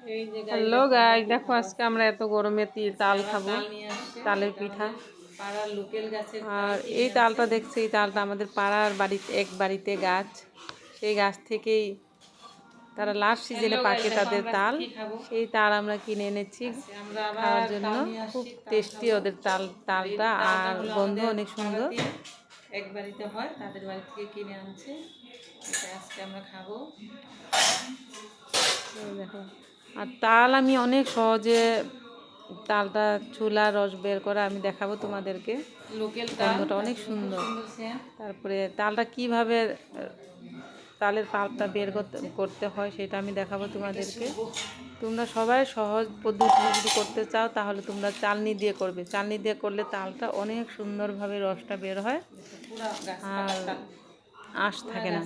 Hello guys, দেখো আজকে আমরা এত গরমে তাল খাবো, তালের পিঠা। পাড়ার লোকাল গাছের আর এই তালটা দেখছি, এই তালটা আমাদের পাড়ার বাড়িতে এক বাড়িতে গাছ, সেই গাছ থেকেই তারা লাস্ট সিজনে পাকে তাদের তাল, সেই তাল আমরা কিনে এনেছি খাওয়ার জন্য। খুব টেস্টি ওদের তালটা, আর গন্ধ অনেক সুন্দর। এক বাড়িতে হয়, তাদের বাড়ি থেকে কিনে আনছে, এটা আজকে আমরা খাবো। দেখো, আর তাল আমি অনেক সহজে তালটা চুলা রস বের করা আমি দেখাবো তোমাদেরকে। লোকাল গন্ধটা অনেক সুন্দর। তারপরে তালটা কিভাবে তালের পাল্পটা বের করতে হয় সেটা আমি দেখাবো তোমাদেরকে। তোমরা সবাই সহজ পদ্ধতি যদি করতে চাও তাহলে তোমরা চালনি দিয়ে করবে। চালনি দিয়ে করলে তালটা অনেক সুন্দরভাবে রসটা বের হয় আর আঁশ থাকে না।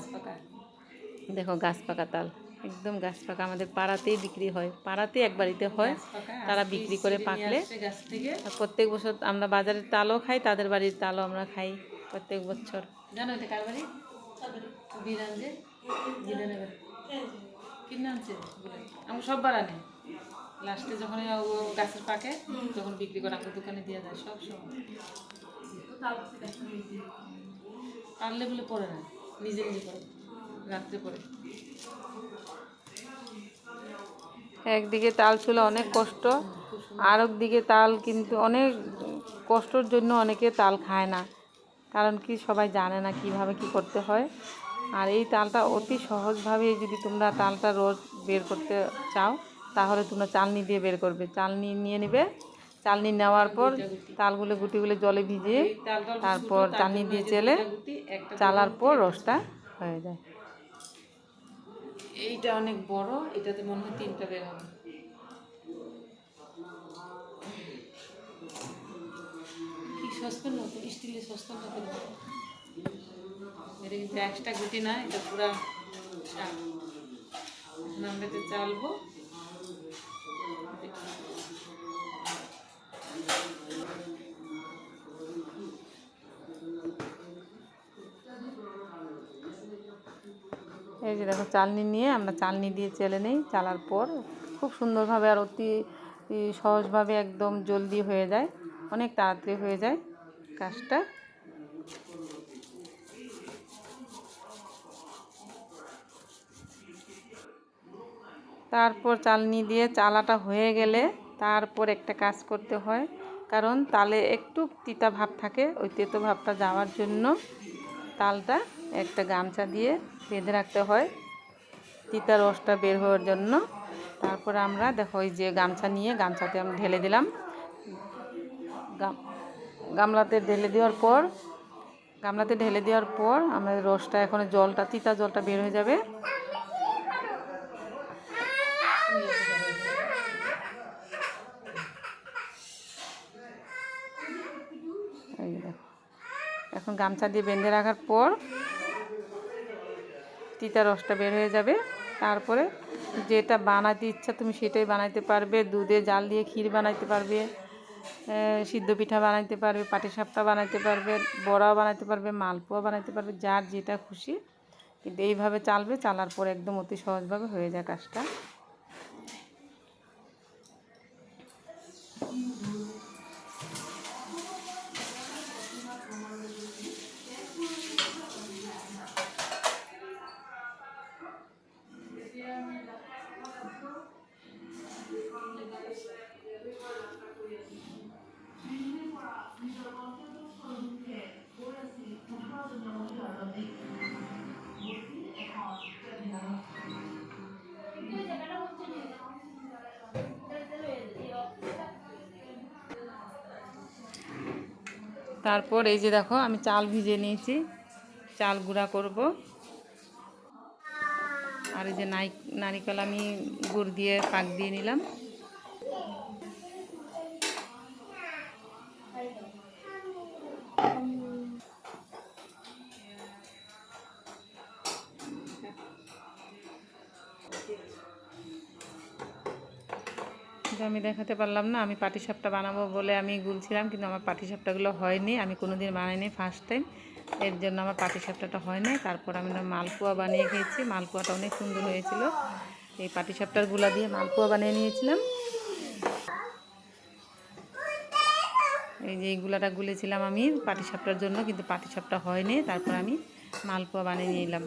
দেখো গাছ পাকা তাল, একদম গাছ পাকা, আমাদের পাড়াতেই বিক্রি হয়, পাড়াতেই এক বাড়িতে হয়, তারা বিক্রি করে পাকলে। প্রত্যেক বছর আমরা বাজারের তালও খাই, তাদের বাড়ির তালও আমরা খাই প্রত্যেক বছর। জানো এটা কার বাড়ি? বিরাঞ্জে বিরানগর কিনে আনছে, আমি সববার আনি। লাস্টে যখন গাছের পাকে তখন বিক্রি করে আমাদের দোকানে দিয়ে যায় সব সময়। পারলে বলে পড়ে না, নিজে নিজে পড়ে, রাত্রে পড়ে। একদিকে তাল চুলা অনেক কষ্ট, আর একদিকে তাল কিন্তু অনেক কষ্টর জন্য অনেকে তাল খায় না, কারণ কি সবাই জানে না কিভাবে কি করতে হয়। আর এই তালটা অতি সহজভাবে যদি তোমরা তালটা রস বের করতে চাও তাহলে তোমরা চালনি দিয়ে বের করবে। চালনি নিয়ে নেবে, চালনি নেওয়ার পর তালগুলো গুটিগুলো জলে ভিজিয়ে তারপর চালনি দিয়ে চেলে চালার পর রসটা হয়ে যায়। এইটা অনেক বড়, এটাতে মনে হয় 3টা বের হবে। কি সস্তা নতুন স্টিলের সস্তাটা করে, এটা কিন্তু এক্সট্রা গুটি না, এটা পুরা শাক। আমরা এটা চালবো। এই যে দেখো, চালনি নিয়ে আমরা চালনি দিয়ে চেলে নিই, চালার পর খুব সুন্দরভাবে আর অতি সহজভাবে একদম জলদি হয়ে যায়, অনেক তাড়াতাড়ি হয়ে যায় কাজটা। তারপর চালনি দিয়ে চালাটা হয়ে গেলে তারপর একটা কাজ করতে হয়, কারণ তালে একটু তিতা ভাব থাকে, ওই তেতো ভাবটা যাওয়ার জন্য তালটা একটা গামছা দিয়ে বেঁধে রাখতে হয় তিতা রসটা বের হওয়ার জন্য। তারপর আমরা দেখো ওই যে গামছা নিয়ে গামছাতে আমি ঢেলে দিলাম, গামলাতে ঢেলে দেওয়ার পর আমাদের রসটা এখন জলটা তিতা জলটা বের হয়ে যাবে। এই দেখো, এখন গামছা দিয়ে বেঁধে রাখার পর তিতা রসটা বের হয়ে যাবে। তারপরে যেটা বানাতে ইচ্ছা তুমি সেটাই বানাইতে পারবে। দুধে জাল দিয়ে ক্ষীর বানাইতে পারবে, সিদ্ধ পিঠা বানাইতে পারবে, পাটিসাপটা বানাইতে পারবে, বড়াও বানাইতে পারবে, মালপোয়া বানাইতে পারবে, যার যেটা খুশি। কিন্তু এইভাবে চালবে, চালার পর একদম অতি সহজভাবে হয়ে যায় কাজটা। তারপর এই যে দেখো, আমি চাল ভিজিয়ে নিয়েছি, চাল গুঁড়া করব। আর এই যে নারিকেল আমি গুড় দিয়ে পাক দিয়ে নিলাম। আমি দেখাতে পারলাম না, আমি পাটিসাপটা বানাবো বলে আমি গুলছিলাম, কিন্তু আমার পাটিসাপটাগুলো হয়নি, আমি কোনোদিন বানাইনি, ফার্স্ট টাইম, এর জন্য আমার পাটিসাপটাটা হয় না। তারপর আমি মালপোয়া বানিয়ে খেয়েছি, মালপোয়াটা অনেক সুন্দর হয়েছিল। এই পাটিসাপটার গুলা দিয়ে মালপোয়া বানিয়ে নিয়েছিলাম। এই যে এই গুলাটা গুলেছিলাম আমি পাটিসাপটার জন্য, কিন্তু পাটিসাপটা হয়নি, তারপর আমি মালপোয়া বানিয়ে নিলাম।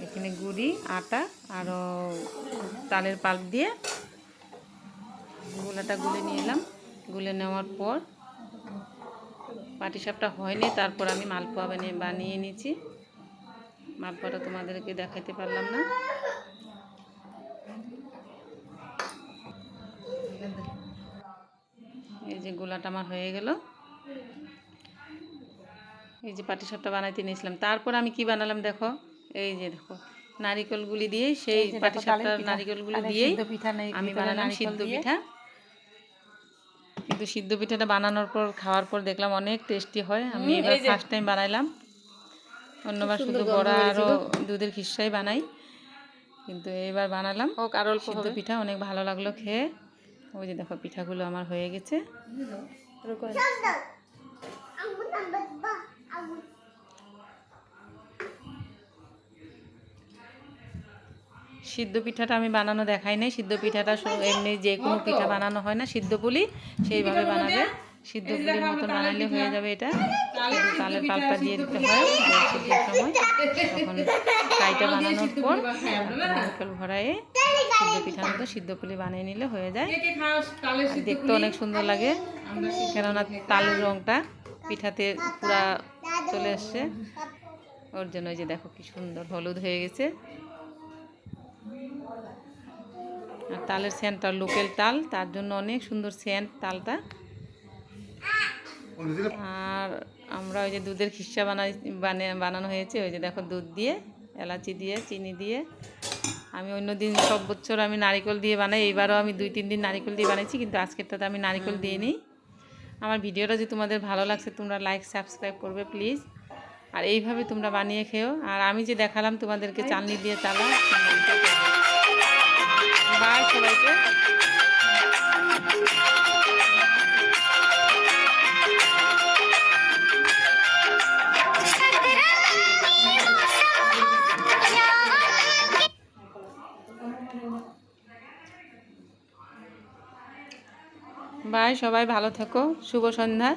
এখানে গুড়ি, আটা আরও তালের পাল্প দিয়ে গোলাটা গুলে নিলাম। গুলে নেওয়ার পর পাটিসাপটা হয়নি, তারপর আমি মালপোয়া বানিয়ে নিয়েছি। মালপোয়াটা তোমাদেরকে দেখাতে পারলাম না। এই যে গোলাটা আমার হয়ে গেল। এই যে পাটিসাপটা বানাইতে নিয়েছিলাম, তারপর আমি কি বানালাম দেখো, এই যে দেখো নারিকেলগুলি দিয়ে, সেই পাটিসাপটার নারিকেলগুলি দিয়েই আমি বানালাম সিদ্ধ পিঠা। কিন্তু সিদ্ধ পিঠাটা বানানোর পর খাওয়ার পর দেখলাম অনেক টেস্টি হয়। আমি এবার ফার্স্ট টাইম বানাইলাম, অন্যবার শুধু বড়া আরও দুধের খিসাই বানাই, কিন্তু এবার বানালাম সিদ্ধ পিঠা, অনেক ভালো লাগলো খেয়ে। ওই যে দেখো পিঠাগুলো আমার হয়ে গেছে। সিদ্ধ পিঠাটা আমি বানানো দেখাই নাই। সিদ্ধ পিঠাটা এমনি যে কোনো পিঠা বানানো হয় না, সিদ্ধ পুলি সেইভাবে বানাবে। সিদ্ধ পুলির মতন বানাইলে হয়ে যাবে। এটা শুধু তালের পাল্পটা দিয়ে দিতে হয় সিদ্ধের সময়। তখন কাইটা বানানোর পর নারকেল ভরায়ে সিদ্ধ পিঠার মতো সিদ্ধ পুলি বানিয়ে নিলে হয়ে যায়। আর দেখতে অনেক সুন্দর লাগে, কেননা তালের রঙটা পিঠাতে পুরা চলে আসছে, ওর জন্য। ওই যে দেখো কি সুন্দর হলুদ হয়ে গেছে। আর তালের সেন্টটা লোকাল তাল, তার জন্য অনেক সুন্দর সেন্ট তালটা। আর আমরা ওই যে দুধের খিসা বানানো হয়েছে। ওই যে দেখো দুধ দিয়ে, এলাচি দিয়ে, চিনি দিয়ে। আমি অন্য দিন সব বছর আমি নারিকেল দিয়ে বানাই, এইবারও আমি 2-3 দিন নারিকেল দিয়ে বানাইছি, কিন্তু আজকেরটাতে আমি নারিকেল দিয়ে নিই। আমার ভিডিওটা যদি তোমাদের ভালো লাগছে তোমরা লাইক সাবস্ক্রাইব করবে প্লিজ। আর এইভাবে তোমরা বানিয়ে খেও। আর আমি যে দেখালাম তোমাদেরকে চালনি দিয়ে চালা। বাই সবাইকে। বাই, সবাই ভালো থেকো, শুভ সন্ধ্যা।